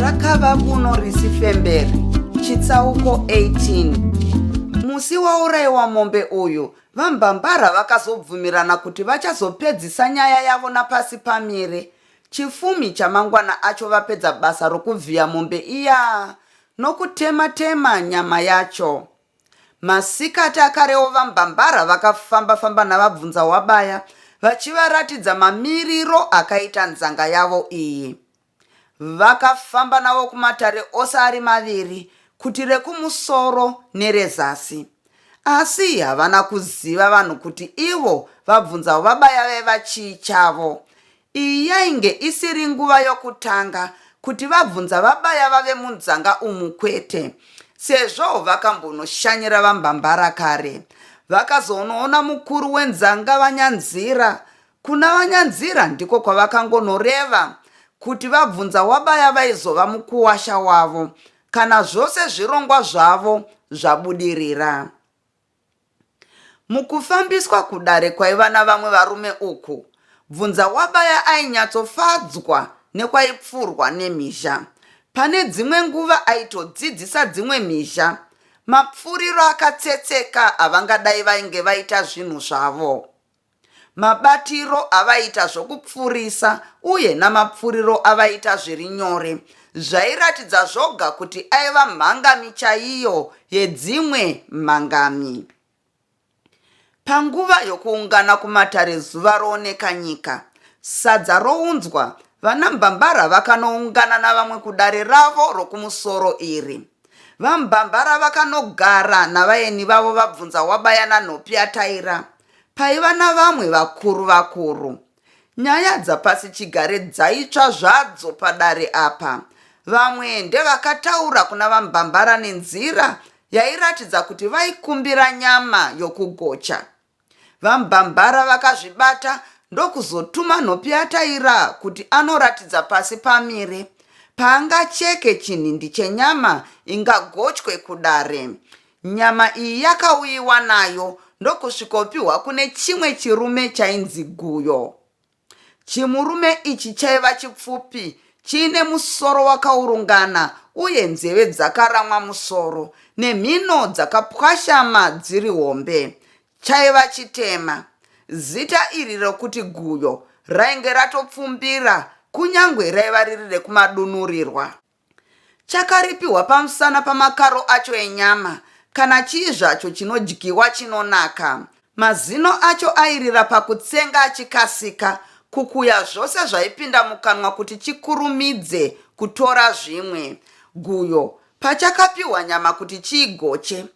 rakava kuno risi femberi chitsauko 18. Musi waurayiwa mombe uyu vambambara vakazobvumirana kuti vachazopedzisa nyaya yavo napasi pamire. Chifumi chamangwana acho vapedza basa rokuvhiya mombe iya nokutema-tema nyama yacho. Masikati akarewo vambambara vakafamba-famba navabvunza wabaya vachivaratidza mamiriro akaita nzanga yavo iyi. Vakafamba navo kumatare ose ari maviri, kuti rekumusoro nerezasi. Asi havana kuziva vanhu kuti ivo vabvunza wabaya vaiva chii chavo. Iyi yainge isiri nguva yokutanga kuti vabvunza vabaya vave munzanga umu kwete, sezvo vakambonoshanyira vambambara kare. Vakazonoona mukuru wenzanga Vanyanzira. Kuna Vanyanzira ndiko kwavakangonoreva kuti vabvunza wabaya vaizova mukuwasha wavo kana zvose zvirongwa zvavo zvabudirira. Mukufambiswa kudare kwaiva navamwe varume uku, bvunza wabaya ainyatsofadzwa nekwaipfurwa nemhizha. Pane dzimwe nguva aitodzidzisa dzimwe mhizha mapfuriro akatsetseka avangadai vainge vaita zvinhu zvavo. Mabatiro avaita zvokupfurisa uye namapfuriro avaita zviri nyore, zvairatidza zvoga kuti aiva mhangami chaiyo yedzimwe mhangami. Panguva yokuungana kumatare zuva rooneka nyika, sadza rounzwa, vanambambara vakanoungana navamwe kudare ravo rokumusoro iri. Vambambara vakanogara navaeni vavo vabvunza wabaya nanhopi yataira. Paiva navamwe vakuru. Nyaya dzapasi chigare dzaitsva zvadzo padare apa. Vamwe ndevakataura kuna vambambara nenzira yairatidza kuti vaikumbira nyama yokugocha. Vambambara vakazvibata ndokuzotuma nhopi yataira kuti anoratidza pasi pamire paangacheke chinhindi chenyama ingagochwe kudare. Nyama iyi yakauyiwa nayo ndokusvikopiwa kune chimwe chirume chainzi Guyo. Chimurume ichi chaiva chipfupi, chiine musoro wakaurungana uye nzeve dzakaramwa musoro nemhino dzakapwashama dziri hombe. Chaiva chitema. Zita iri rokuti Guyo rainge ratopfumbira kunyangwe raiva riri rekumadunurirwa. Chakaripiwa pamusana pamakaro acho enyama, kana chii zvacho chinodyiwa chinonaka. Mazino acho airira pakutsenga achikasika, kukuya zvose zvaipinda mukanwa kuti chikurumidze kutora zvimwe. Guyo pachakapiwa nyama kuti chiigoche,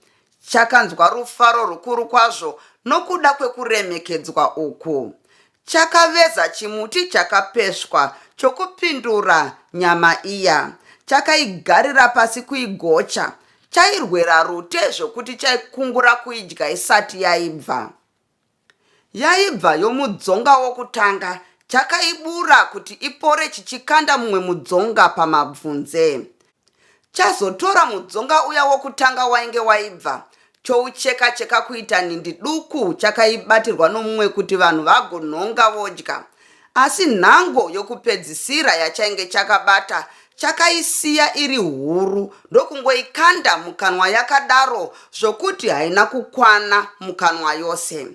chakanzwa rufaro rukuru kwazvo nokuda kwekuremekedzwa uku. Chakaveza chimuti chakapeswa chokupindura nyama iya. Chakaigarira pasi kuigocha. Chairwera rute zvokuti chaikungura kuidya isati yaibva. Yaibva yomudzonga wokutanga, chakaibura kuti ipore chichikanda mumwe mudzonga pamabvunze. Chazotora mudzonga uya wokutanga wainge waibva, choucheka-cheka kuita nhindi duku chakaibatirwa nomumwe kuti vanhu vagonhonga vodya. Asi nhango yokupedzisira yachainge chakabata chakaisiya iri huru ndokungoikanda mukanwa yakadaro zvokuti haina kukwana mukanwa yose.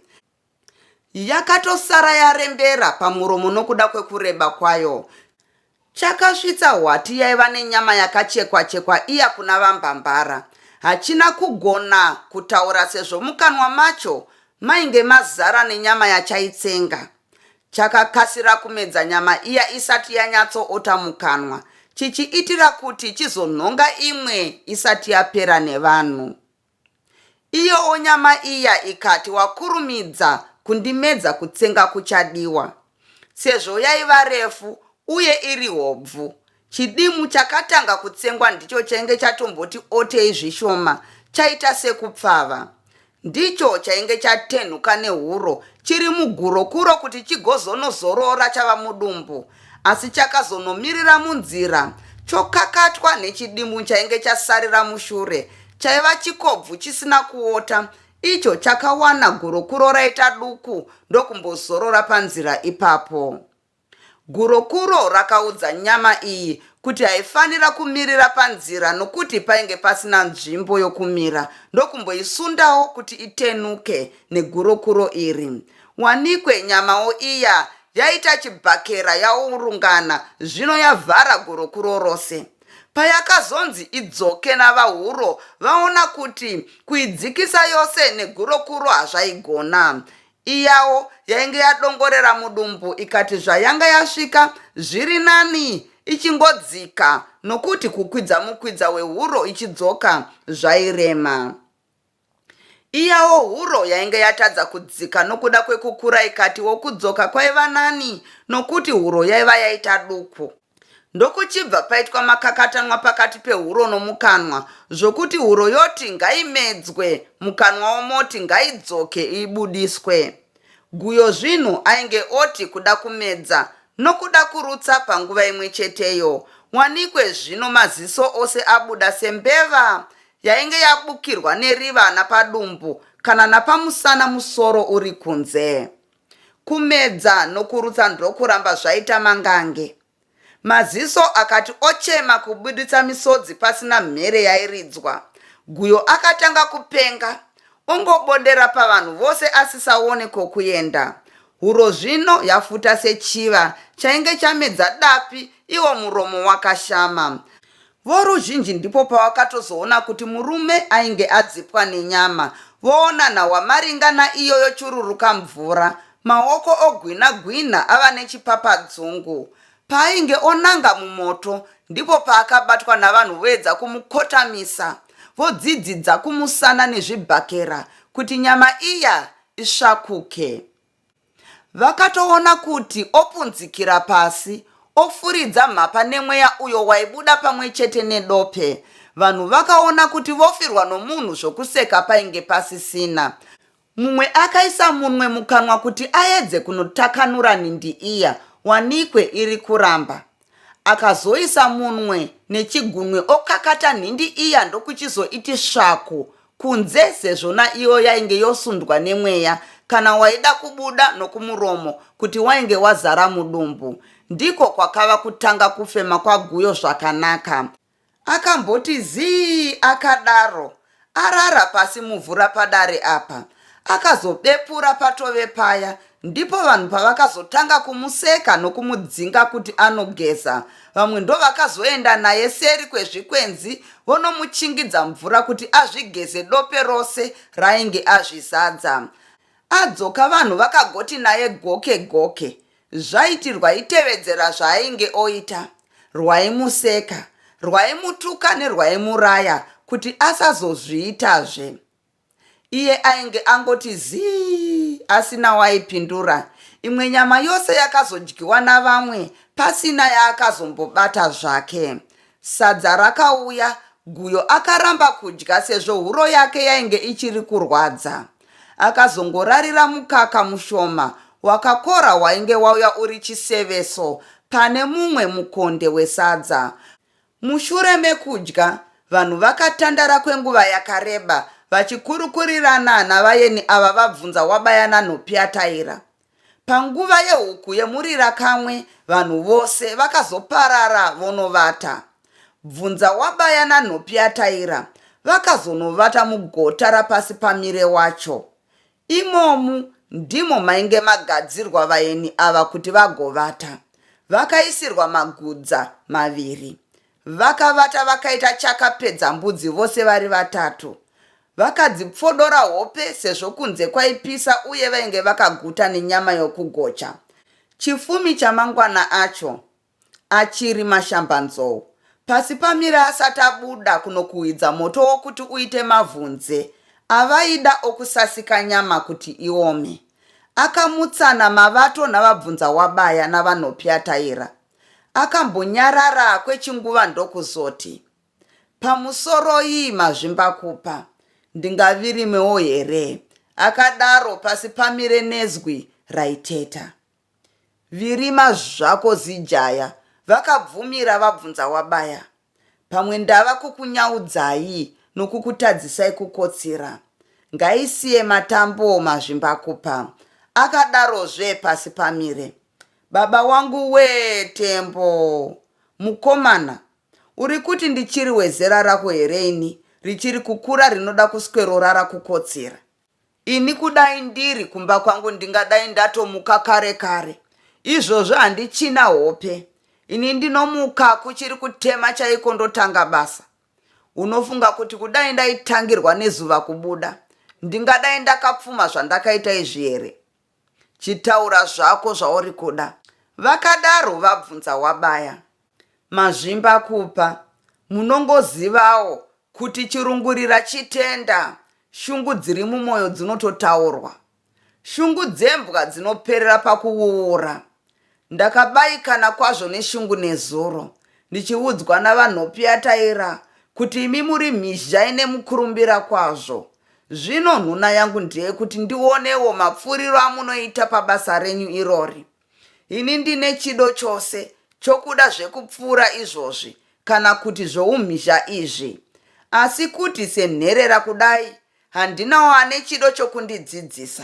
Yakatosara yarembera pamuromo nokuda kwekureba kwayo. Chakasvitsa hwati yaiva nenyama yakachekwa-chekwa iya kuna vambambara. Hachina kugona kutaura sezvo mukanwa macho mainge mazara nenyama yachaitsenga. Chakakasira kumedza nyama iya isati yanyatsoota mukanwa, chichiitira kuti chizonhonga imwe isati yapera nevanhu. Iyowo nyama iya ikati, wakurumidza kundimedza kutsenga kuchadiwa. Sezvo yaiva refu uye iri hobvu, chidimu chakatanga kutsengwa ndicho chainge chatomboti otei zvishoma, chaita sekupfava. Ndicho chainge chatenhuka nehuro, chiri mugurokuro kuti chigozonozorora chava mudumbu, asi chakazonomirira munzira, chokakatwa nechidimu chainge chasarira mushure, chaiva chikobvu chisina kuota. Icho chakawana gurokuro raita duku ndokumbozorora panzira ipapo. Gurokuro rakaudza nyama iyi kuti haifanira kumirira panzira nokuti painge pasina nzvimbo yokumira, ndokumboisundawo kuti itenuke negurokuro iri. Wanikwe nyamawo iya yaita chibhakera yaurungana, zvino yavhara gurokuro rose. Payakazonzi idzoke navahuro, vaona kuti kuidzikisa yose negurokuro hazvaigona. Iyawo yainge yadongorera mudumbu ikati zvayanga yasvika zviri nani ichingodzika, nokuti kukwidza mukwidza wehuro ichidzoka zvairema. Iyawo huro yainge yatadza kudzika nokuda kwekukura ikati wokudzoka kwaiva nani, nokuti huro yaiva yaita duku. Ndokuchibva paitwa makakatanwa pakati pehuro nomukanwa, zvokuti huro yoti ngaimedzwe, mukanwa womoti ngaidzoke ibudiswe. Guyo zvino ainge oti kuda kumedza nokuda kurutsa panguva imwe cheteyo. Wanikwe zvino maziso ose abuda sembeva yainge yabukirwa neriva napadumbu kana napamusana musoro uri kunze. Kumedza nokurutsa ndokuramba zvaita mangange. Maziso akati ochema kubuditsa misodzi pasina mhere yairidzwa. Guyo akatanga kupenga, ongobondera pavanhu vose asisaone kokuenda. Huro zvino yafuta sechiva chainge chamedza dapi, iwo muromo wakashama. Voruzhinji ndipo pavakatozoona kuti murume ainge adzipwa nenyama, voona nhava maringana iyo yochururuka mvura, maoko ogwina-gwina ava nechipapadzungu. Paainge onanga mumoto, ndipo paakabatwa navanhu voedza kumukotamisa, vodzidzidza kumusana nezvibhakera kuti nyama iya isvakuke. Vakatoona kuti opunzikira pasi, ofuridza mhapa nemweya uyo waibuda pamwe chete nedope. Vanhu vakaona kuti vofirwa nomunhu zvokuseka painge pasisina. Mumwe akaisa munwe mukanwa kuti aedze kunotakanura nhindi iya, wanikwe iri kuramba. Akazoisa munwe nechigunwe okakata nhindi iya ndokuchizoiti svaku kunze, sezvona iyo yainge yosundwa nemweya kana waida kubuda nokumuromo kuti wainge wazara mudumbu. Ndiko kwakava kutanga kufema kwaguyo zvakanaka. Akamboti zii akadaro, arara pasi muvhura padare apa. Akazobepura patove paya, ndipo vanhu pavakazotanga kumuseka nokumudzinga kuti anogeza. Vamwe ndo vakazoenda naye seri kwezvikwenzi vonomuchingidza mvura kuti azvigeze dope rose rainge azvizadza. Adzoka vanhu vakagoti naye goke goke. Zvaitirwa itevedzera zvaainge oita. Rwaimuseka, rwaimutuka nerwaimuraya kuti asazozviitazve. Iye ainge angoti zii asina waipindura. Imwe nyama yose yakazodyiwa navamwe pasina yaakazombobata zvake. Sadza rakauya, guyo akaramba kudya sezvo huro yake yainge ichiri kurwadza. Akazongorarira mukaka mushoma wakakora wainge wauya uri chiseveso pane mumwe mukonde wesadza. Mushure mekudya, vanhu vakatandara kwenguva yakareba vachikurukurirana navaeni ava vabvunza wabayana nhopi yataira. Panguva yehuku yemurira kamwe, vanhu vose vakazoparara vonovata. Bvunza wabayana nhopi yataira vakazonovata mugota rapasi pamire wacho. Imomu ndimo mainge magadzirwa vaeni ava kuti vagovata. Vakaisirwa magudza maviri. Vakavata vakaita chakapedza mbudzi vose vari vatatu. Vakadzipfodora hope sezvo kunze kwaipisa uye vainge vakaguta nenyama yokugocha. Chifumi chamangwana acho achiri mashambanzou, pasi pamira asati abuda kunokuhwidza moto wokuti uite mavhunze, avaida okusasika nyama kuti iome. Akamutsana mavato navabvunza wabaya navanhopi yataira. Akambonyarara kwechinguva ndokuzoti, pamusoro iyi mazvimbakupa, ndingavirimewo here? Akadaro pasi pamire nezwi raiteta. Virima zvako zijaya, vakabvumira vabvunza wabaya. Pamwe ndava kukunyaudzai nokukutadzisai kukotsira. Ngaisiye matambo mazvimbakupa. Akadarozve pasi pamire. Baba wangu Tembo, mukomana, uri kuti ndichiri wezera rako here ini, richiri kukura rinoda kuswerora kukotsera? Ini kudai ndiri kumba kwangu ndingadai ndatomuka kare kare. Izvozvo handichina hope. Ini ndinomuka kuchiri kutema chaiko ndotanga basa. Unofunga kuti kudai ndaitangirwa nezuva kubuda, ndingadai ndakapfuma zvandakaita izvi here? Chitaura zvako zvauri kuda. Vakadaro vabvunza Wabaya. Mazvimbakupa, munongozivawo kuti chirungurira chitenda, shungu dziri mumwoyo dzinototaurwa. Shungu dzembwa dzinoperera pakuuura. Ndakabayikana kwazvo neshungu nezuro, ndichiudzwa navanhopiyataira kuti imi muri mhizha ine mukurumbira kwazvo. Zvino nhuna yangu ndeyekuti ndionewo mapfuriro amunoita pabasa renyu irori. Ini ndine chido chose chokuda zvekupfuura izvozvi kana kuti zvoumhizha izvi. Asi kuti senherera kudai, handinawo ane chido chokundidzidzisa.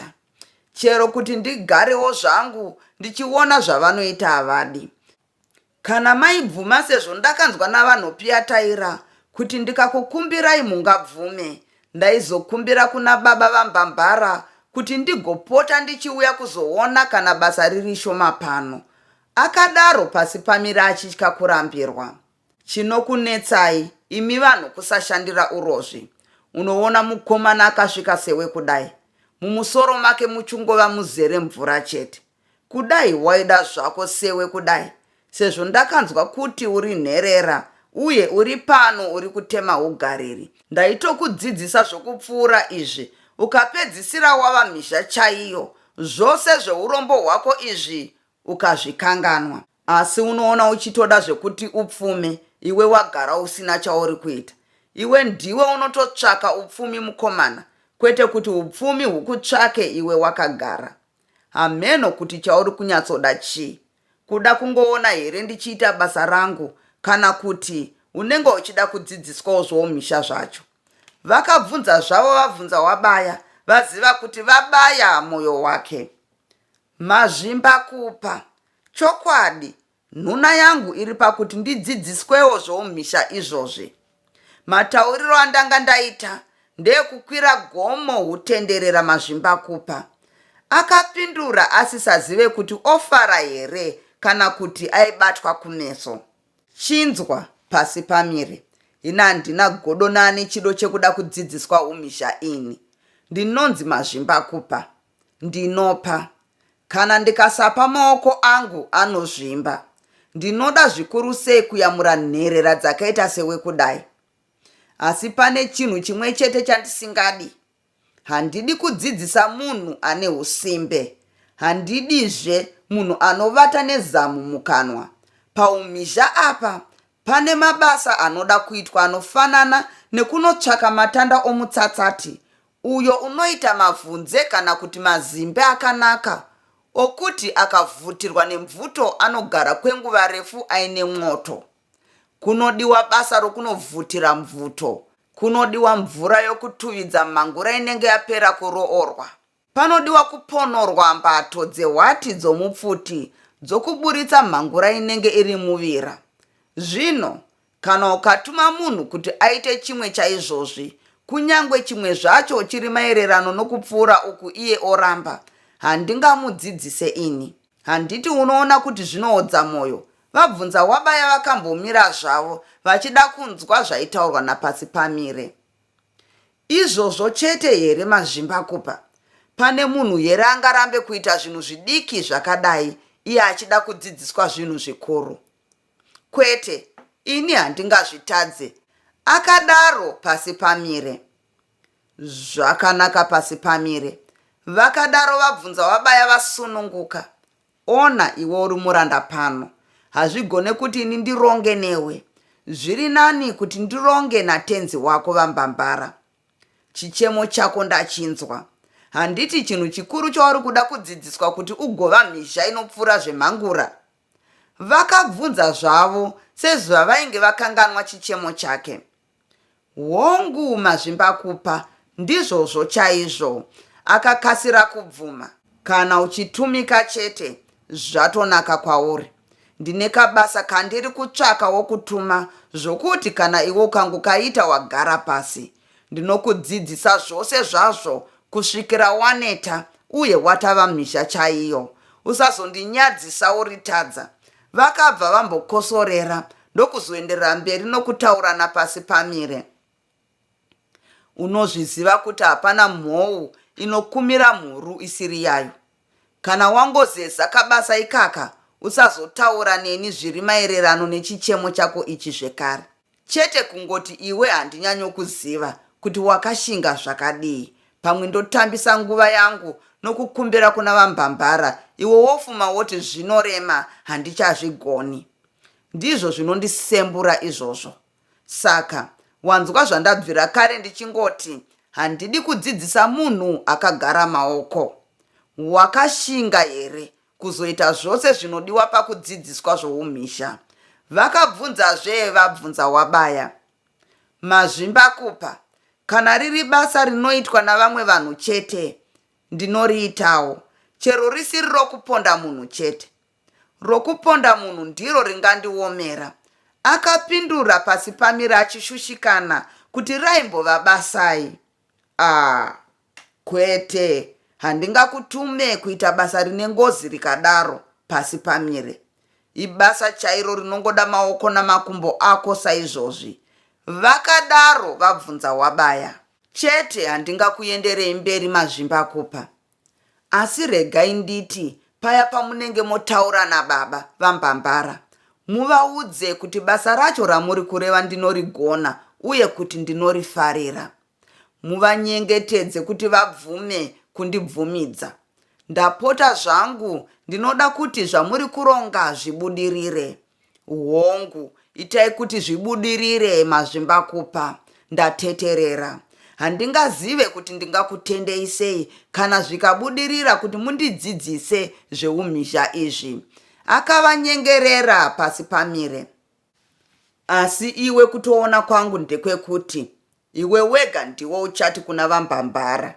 Chero kuti ndigarewo zvangu ndichiona zvavanoita havadi. Kana maibvuma sezvo ndakanzwa navanhopiyataira kuti ndikakukumbirai mungabvume, ndaizokumbira kuna baba vaMbambara kuti ndigopota ndichiuya kuzoona kana basa riri shoma pano. Akadaro pasi pamira achitya kurambirwa. Chinokunetsai imi vanhu kusashandira urozvi. Unoona mukomana akasvika sewe kudai, mumusoro make muchingova muzere mvura chete. Kudai waida zvako sewe kudai, sezvo ndakanzwa kuti uri nherera uye uri pano uri kutema ugariri. Ndaitokudzidzisa zvokupfuura izvi, ukapedzisira wava mhizha chaiyo. Zvose zveurombo hwako izvi ukazvikanganwa. Asi unoona uchitoda zvekuti upfume, iwe wagara usina chauri kuita. Iwe ndiwe unototsvaka upfumi mukomana, kwete kuti upfumi hukutsvake iwe wakagara. Hameno kuti chauri kunyatsoda chii? Kuda kungoona here ndichiita basa rangu, kana kuti unenge uchida kudzidziswawo zvoumhizha zvacho? Vakabvunza zvavo vabvunza Wabaya, vaziva kuti vabaya mwoyo wake. Mazvimbakupa, chokwadi, nhuna yangu iri pakuti ndidzidziswewo zvoumhizha izvozvi. Matauriro andanga ndaita ndeyekukwira gomo hutenderera Mazvimbakupa. Akapindura asisazive kuti ofara here kana kuti aibatwa kumeso. Chinzwa pasi pamire. Ina handina godo nani chido chekuda kudzidziswa umhizha ini. Ndinonzi Mazvimbakupa. Ndinopa. Kana ndikasapa maoko angu anozvimba. Ndinoda zvikuru sei kuyamura nherera dzakaita sewe kudai. Asi pane chinhu chimwe chete chandisingadi. Handidi kudzidzisa munhu ane usimbe. Handidizve munhu anovata nezamu mukanwa. Paumhizha apa, pane mabasa anoda kuitwa anofanana nekunotsvaka matanda omutsatsati, uyo unoita mavhunze kana kuti mazimbe akanaka, okuti akavhutirwa nemvuto anogara kwenguva refu aine mwoto. Kunodiwa basa rokunovhutira mvuto. Kunodiwa mvura yokutuvidza mhangura inenge yapera kuroorwa. Panodiwa kuponorwa mbato dzehwati dzomupfuti dzokuburitsa mhangura inenge iri muvira. Zvino, kana ukatuma munhu kuti aite chimwe chaizvozvi, kunyangwe chimwe zvacho chiri maererano nokupfuura uku iye oramba, handingamudzidzise ini. Handiti unoona kuti zvinoodza mwoyo? Vabvunza Wabaya vakambomira zvavo, vachida kunzwa zvaitaurwa napasi pamire. Izvozvo chete here Mazvimbakupa? Pane munhu here angarambe kuita zvinhu zvidiki zvakadai, iye achida kudzidziswa zvinhu zvikuru? Kwete, ini handingazvitadze. Akadaro pasi pamire. Zvakanaka pasi pamire. Vakadaro vabvunza Wabaya vasununguka. Ona iwe uri muranda pano. Hazvigone kuti ini ndironge newe. Zviri nani kuti ndironge natenzi wako vaMbambara. Chichemo chako ndachinzwa. Handiti chinhu chikuru chauri kuda kudzidziswa kuti ugova mhizha inopfuura zvemhangura? Vakabvunza zvavo sezvavainge vakanganwa chichemo chake. Hongu Mazvimbakupa, ndizvozvo chaizvo. Akakasira kubvuma. Kana uchitumika chete, zvatonaka kwauri. Ndine kabasa kandiri kutsvaka wokutuma zvokuti kana iwe ukangokaita wagara pasi, ndinokudzidzisa zvose zvazvo kusvikira waneta uye watava mhizha chaiyo. Usazondinyadzisa uritadza. Vakabva vambokosorera ndokuzoenderera mberi nokutaurana pasi pamire. Unozviziva kuti hapana mhou inokumira mhuru isiri yayo. Kana wangozeza kabasa ikaka, usazotaura neni zviri maererano nechichemo chako ichi zvekare. Chete kungoti iwe handinyanyokuziva kuti wakashinga zvakadii. Pamwe ndotambisa nguva yangu nokukumbira kuna vambambara, iwe wofuma woti zvinorema handichazvigoni. Ndizvo zvinondisembura izvozvo. Saka wanzwa zvandabvira kare ndichingoti handidi kudzidzisa munhu akagara maoko. Wakashinga here kuzoita zvose zvinodiwa pakudzidziswa zvoumhizha? Vakabvunzazve vabvunza wabaya. Mazvimbakupa, kana riri basa rinoitwa navamwe vanhu chete, ndinoriitawo, chero risiri rokuponda munhu chete. Rokuponda munhu ndiro ringandiomera. Akapindura pasi pamire achishushikana kuti raimbova basai. Kwete, handingakutume kuita basa rine ngozi rikadaro pasi pamire. Ibasa chairo rinongoda maoko namakumbo ako saizvozvi. Vakadaro vabvunza wabaya. Chete, handingakuenderei mberi Mazvimbakupa. Asi regai nditi paya pamunenge motaura nababa vambambara, muvaudze kuti basa racho ramuri kureva ndinorigona uye kuti ndinorifarira. Muvanyengetedze kuti vabvume kundibvumidza. Ndapota zvangu ndinoda kuti zvamuri kuronga zvibudirire. Hongu, itai kuti zvibudirire Mazvimbakupa. Ndateterera. Handingazive kuti ndingakutendei sei kana zvikabudirira kuti mundidzidzise zveumhizha izvi. Akavanyengerera pasi pamire. Asi iwe kutoona kwangu ndekwekuti iwe wega ndiwo uchati kuna vambambara.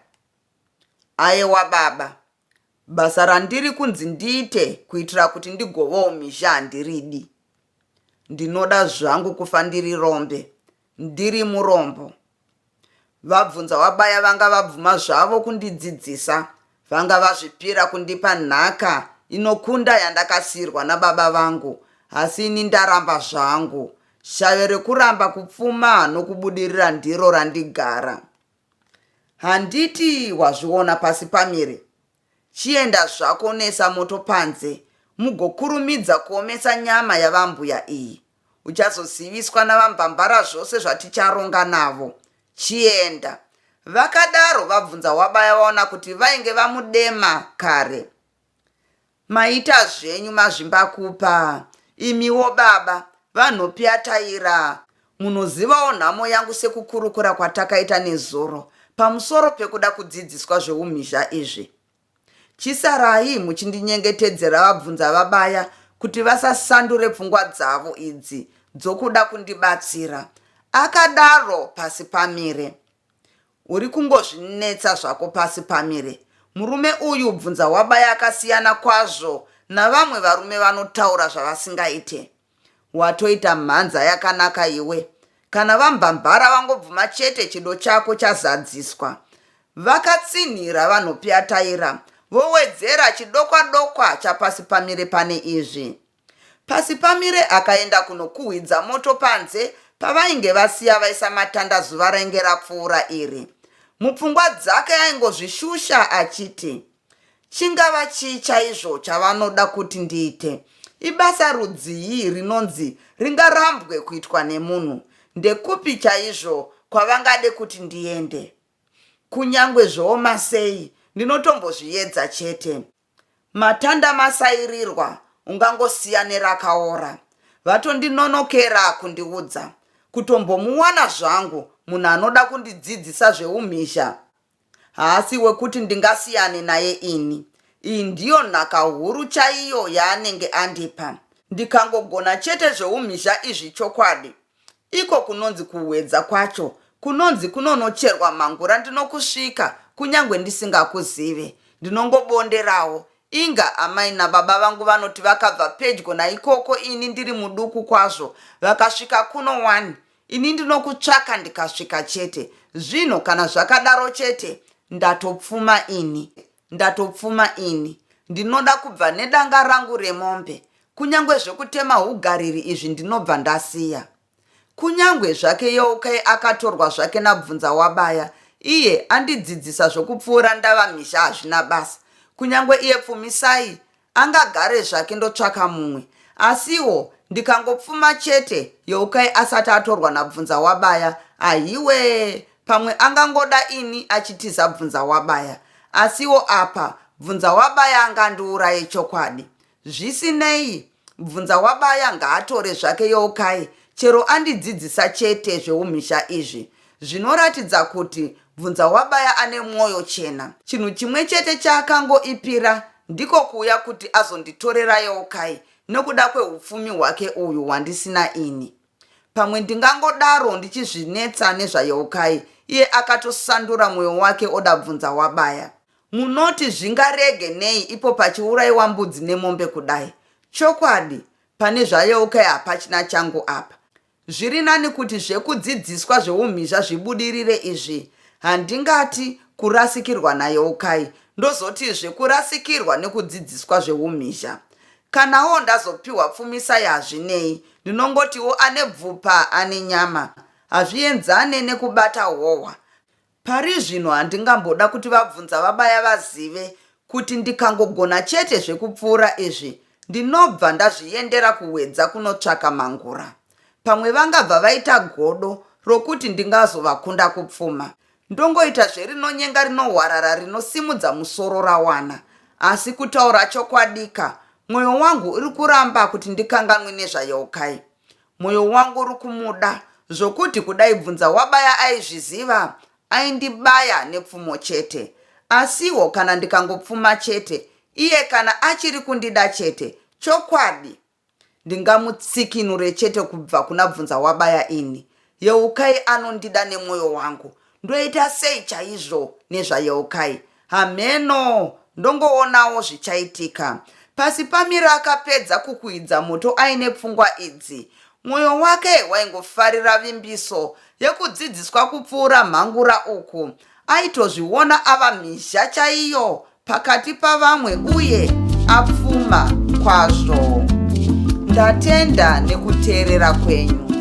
Aiwa baba, basa randiri kunzi ndiite kuitira kuti ndigovawo mhizha handiridi. Ndinoda zvangu kufa ndiri rombe, ndiri murombo. Vabvunza wabaya vanga vabvuma zvavo kundidzidzisa, vanga vazvipira kundipa nhaka inokunda yandakasirwa nababa vangu, asi ini ndaramba zvangu. Shave rekuramba kupfuma nokubudirira ndiro randigara. Handiti wazviona pasi pamire. Chienda zvako nesa moto panze, mugokurumidza kuomesa nyama yavambuya iyi. Uchazoziviswa navambambara zvose zvaticharonga navo. Chienda. Vakadaro vabvunza wabaya vaona kuti vainge vamudema kare. Maita zvenyu Mazvimbakupa. Imiwo baba, vanhopyataira. Munozivawo nhamo yangu sekukurukura kwatakaita nezuro pamusoro pekuda kudzidziswa zveumhizha izvi. Chisarai muchindinyengetedzera vabvunza vabaya kuti vasasandure pfungwa dzavo idzi dzokuda kundibatsira. Akadaro pasi pamire. Uri kungozvinetsa zvako pasi pamire. Murume uyu bvunza wabaya akasiyana kwazvo navamwe varume vanotaura zvavasingaite. Watoita mhanza yakanaka iwe. Kana vambambara vangobvuma chete chido chako chazadziswa. Vakatsinhira vanhopyataira, vowedzera chidokwa-dokwa chapasi pamire pane izvi. Pasi pamire akaenda kunokuhwidza moto panze pavainge vasiya vaisa matanda zuva rainge rapfuura iri. Mupfungwa dzake aingozvishusha achiti, chingava chii chaizvo chavanoda kuti ndiite? Ibasa rudzii rinonzi ringarambwe kuitwa nemunhu? Ndekupi chaizvo kwavangade kuti ndiende? Kunyangwe zvooma sei, ndinotombozviedza chete. Matanda masairirwa, ungangosiya nerakaora. Vatondinonokera kundiudza. Kutombomuwana zvangu munhu anoda kundidzidzisa zveumhizha. Haasi wekuti ndingasiyane naye ini. Iyi ndiyo nhaka huru chaiyo yaanenge andipa. Ndikangogona chete zveumhizha izvi chokwadi, iko kunonzi kuwedza kwacho, kunonzi kunonocherwa mangura ndinokusvika, kunyangwe ndisingakuzive. Ndinongobonderawo, inga amai nababa vangu vanoti vakabva pedyo naikoko ini ndiri muduku kwazvo vakasvika kuno 1, ini ndinokutsvaka ndikasvika chete. Zvino kana zvakadaro chete, ndatopfuma ini ndinoda kubva nedanga rangu remombe, kunyangwe zvekutema ugariri izvi ndinobva ndasiya. Kunyangwe zvake Youkai akatorwa zvake nabvunza wabaya, iye andidzidzisa zvokupfuura ndava mhisha hazvina basa. Kunyangwe iye Pfumisai angagare zvake ndotsvaka mumwe, asiwo ndikangopfuma chete Youkai asati atorwa nabvunza wabaya, ahiwe, pamwe angangoda ini achitiza bvunza wabaya, asiwo apa bvunza wabaya angandiuraye chokwadi. Zvisinei, bvunza wabaya ngaatore zvake Youkai, chero andidzidzisa chete zveumhisha izvi. Zvinoratidza kuti bvunza wabaya ane mwoyo chena. Chinhu chimwe chete chaakangoipira ndiko kuuya kuti azonditorera Youkai nekuda kweupfumi hwake uyu hwandisina ini. Pamwe ndingangodaro ndichizvinetsa nezvaYoukai, iye akatosandura mwoyo wake oda bvunza wabaya. Munoti zvingarege nei ipo pachiurayiwa mbudzi nemombe kudai? Chokwadi, pane zvaYoukai hapachina changu apa. Zviri nani kuti zvekudzidziswa zveumhizha zvibudirire izvi. Handingati kurasikirwa naYoukai, ndozoti zvekurasikirwa nekudzidziswa zveumhizha. Kanawo ndazopiwa Pfumisai hazvinei, ndinongotiwo ane bvupa ane nyama, hazvienzane nekubata hwohwa. Pari zvino handingamboda kuti vabvunza wabaya vazive kuti ndikangogona chete zvekupfuura izvi, ndinobva ndazviendera kuwedza kunotsvaka mangura. Pamwe vangabva vaita godo rokuti ndingazovakunda kupfuma. Ndongoita zverinonyenga rinohwarara rinosimudza musoro rawana. Asi kutaura chokwadika, mwoyo wangu uri kuramba kuti ndikanganwe nezvaYoukai. Mwoyo wangu uri kumuda zvokuti kudai bvunza wabaya aizviziva, aindibaya nepfumo chete. Asiwo kana ndikangopfuma chete, iye kana achiri kundida chete, chokwadi ndingamutsikinure chete kubva kuna bvunza wabaya ini. Youkai anondida nemwoyo wangu. Ndoita sei chaizvo nezvaYoukai? Hameno, ndongoonawo zvichaitika. Pasi pamira akapedza kukwidza moto aine pfungwa idzi, mwoyo wake waingofarira vimbiso yekudzidziswa kupfuura mhangura uku. Aitozviona ava mhizha chaiyo pakati pavamwe uye apfuma kwazvo. Ndatenda nekuteerera kwenyu.